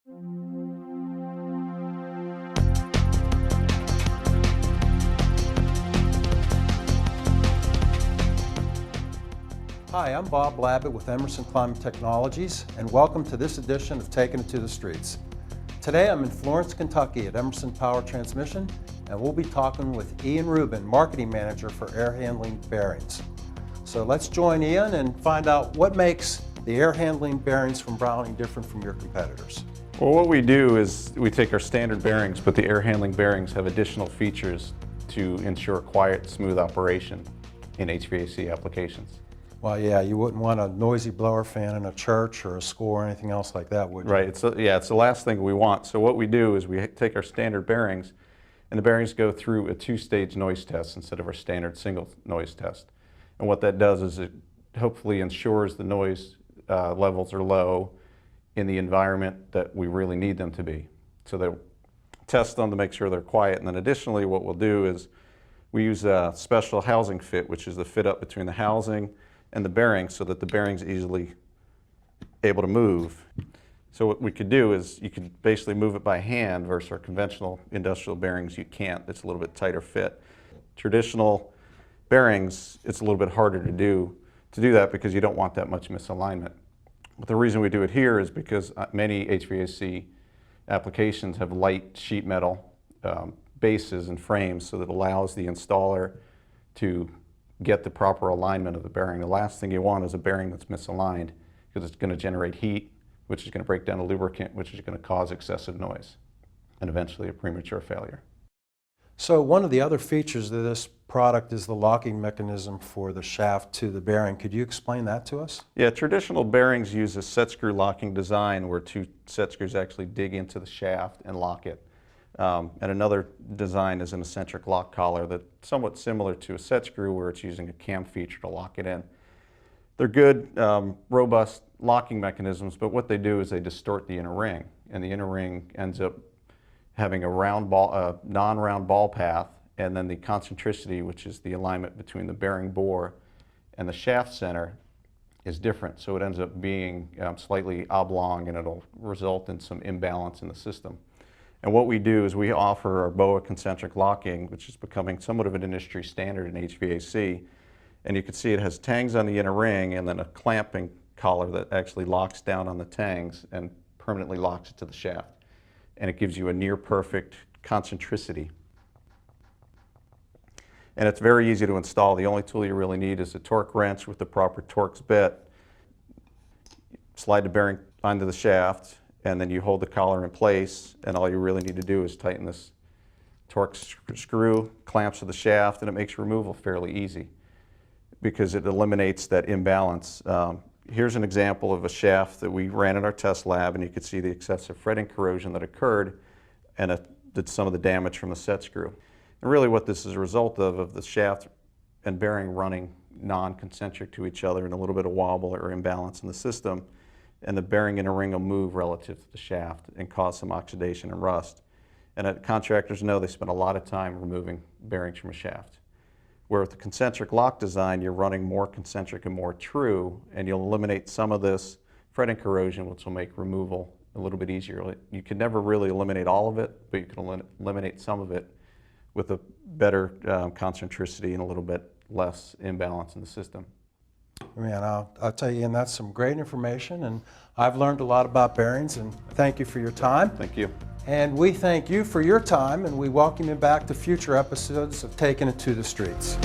Hi, I'm Bob Labbitt with Emerson Climate Technologies, and welcome to this edition of Taking It to the Streets. Today I'm in Florence, Kentucky at Emerson Power Transmission, and we'll be talking with Ian Rubin, Marketing Manager for Air Handling Bearings. So let's join Ian and find out what makes the air handling bearings from Browning different from your competitors. Well, what we do is we take our standard bearings, but the air handling bearings have additional features to ensure quiet, smooth operation in HVAC applications. Well, yeah, you wouldn't want a noisy blower fan in a church or a school or anything else like that, would you? Right, it's the last thing we want. So what we do is we take our standard bearings, and the bearings go through a two-stage noise test instead of our standard single noise test. And what that does is it hopefully ensures the noise levels are low in the environment that we really need them to be. So they test them to make sure they're quiet, and then additionally what we'll do is we use a special housing fit, which is the fit up between the housing and the bearing so that the bearing's easily able to move. So what we could do is you could basically move it by hand versus our conventional industrial bearings you can't. It's a little bit tighter fit. Traditional bearings, it's a little bit harder to do that because you don't want that much misalignment. But the reason we do it here is because many HVAC applications have light sheet metal bases and frames, so that allows the installer to get the proper alignment of the bearing. The last thing you want is a bearing that's misaligned, because it's going to generate heat, which is going to break down the lubricant, which is going to cause excessive noise and eventually a premature failure. So one of the other features of this product is the locking mechanism for the shaft to the bearing. Could you explain that to us? Yeah, traditional bearings use a set screw locking design where two set screws actually dig into the shaft and lock it. And another design is an eccentric lock collar that's somewhat similar to a set screw, where it's using a cam feature to lock it in. They're good, robust locking mechanisms, but what they do is they distort the inner ring, and the inner ring ends up having a non-round ball path, and then the concentricity, which is the alignment between the bearing bore and the shaft center, is different. So it ends up being slightly oblong, and it'll result in some imbalance in the system. And what we do is we offer our BOA concentric locking, which is becoming somewhat of an industry standard in HVAC. And you can see it has tangs on the inner ring and then a clamping collar that actually locks down on the tangs and permanently locks it to the shaft. And it gives you a near perfect concentricity. And it's very easy to install. The only tool you really need is a torque wrench with the proper Torx bit. Slide the bearing onto the shaft, and then you hold the collar in place, and all you really need to do is tighten this Torx screw, clamps to the shaft, and it makes removal fairly easy because it eliminates that imbalance. Here's an example of a shaft that we ran in our test lab, and you could see the excessive fretting corrosion that occurred and did some of the damage from the set screw. And really what this is a result of the shaft and bearing running non-concentric to each other and a little bit of wobble or imbalance in the system, and the bearing inner ring will move relative to the shaft and cause some oxidation and rust. And contractors know they spend a lot of time removing bearings from a shaft. Where with the concentric lock design, you're running more concentric and more true, and you'll eliminate some of this fretting corrosion, which will make removal a little bit easier. You can never really eliminate all of it, but you can eliminate some of it with a better concentricity and a little bit less imbalance in the system. Man, I'll tell you, and that's some great information, and I've learned a lot about bearings, and thank you for your time. Thank you. And we thank you for your time, and we welcome you back to future episodes of Taking It to the Streets.